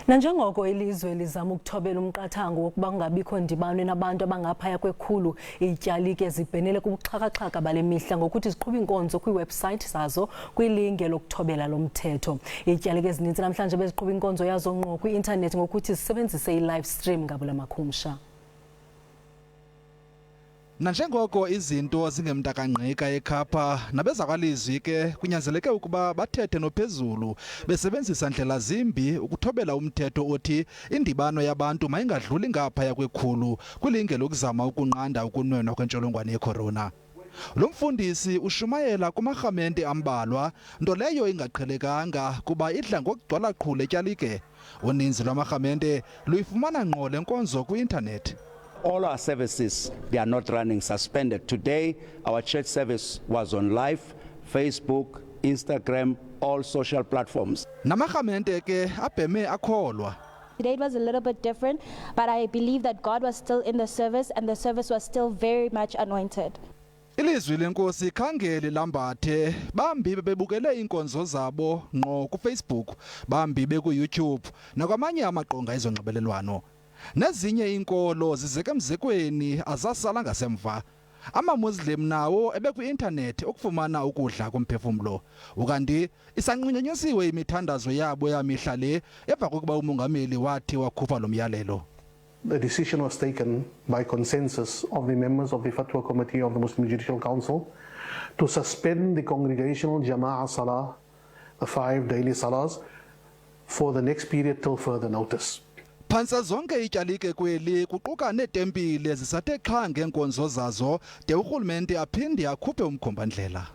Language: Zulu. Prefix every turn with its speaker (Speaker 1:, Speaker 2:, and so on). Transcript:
Speaker 1: Nanjengoko ilizwe lizama ukuthobela umqathango wokuba kungabikho ndibano nabantu abangaphaya kwekhulu, Iityalike zibhenele kubuxhakaxhaka bale mihla ngokuthi ziqhuba iinkonzo kwiiwebhusayithi zazo kwilinge lokuthobela lo mthetho. Iityalike ezininzi namhlanje beziqhuba iinkonzo yazo ngqo kwi-intanethi ngokuthi zisebenzise i-live stream ngabula makhumsha.
Speaker 2: Nanjengoko izinto zingemntakangqika ekhapha nabezakwalizwi ke kunyanzeleke ukuba bathethe nophezulu besebenzisa ndlela zimbi ukuthobela umthetho othi indibano yabantu mayingadluli ngaphaya kwekhulu kwilinge lokuzama ukunqanda ukunwenwa kwentsholongwane ye-corona. Lo mfundisi ushumayela kumarhamente ambalwa, nto leyo ingaqhelekanga kuba idla ngokugcwala qhule Iityalike. Uninzi lwamarhamente luyifumana ngqo le nkonzo kwi-intanethi.
Speaker 3: All our services, they are not running, suspended. Today, our church service was on live, Facebook, Instagram, all social platforms.
Speaker 2: Namarhamente ke abheme akholwa.
Speaker 4: Today it was a little bit different, but I believe that God was still in the service and the service was still very much anointed.
Speaker 2: Ilizwi lenkosi khangeli lambathe, bambi bebukele iinkonzo zabo ngqo kuFacebook, bambi beku-YouTube nakwamanye amaqonga ezonxibelelwano. Nezinye inkolo zizeke mzekweni azasala ngasemva. Ama-Muslim nawo ebekwi-intanethi ukufumana ukudla komphefumlo. Ukanti isanqunyanyisiwe imithandazo yabo yamihla le emva kokuba umongameli wathi wakhupha lo myalelo.
Speaker 5: The decision was taken by consensus of the members of the Fatwa Committee of the Muslim Judicial Council to suspend the congregational Jama'ah Salah, the 5 daily Salahs, for the next period till further notice.
Speaker 2: Phantse zonke Iityalike kweli kuquka neetempile zisathe qha ngeenkonzo zazo de urhulumente aphinde akhuphe umkhombandlela.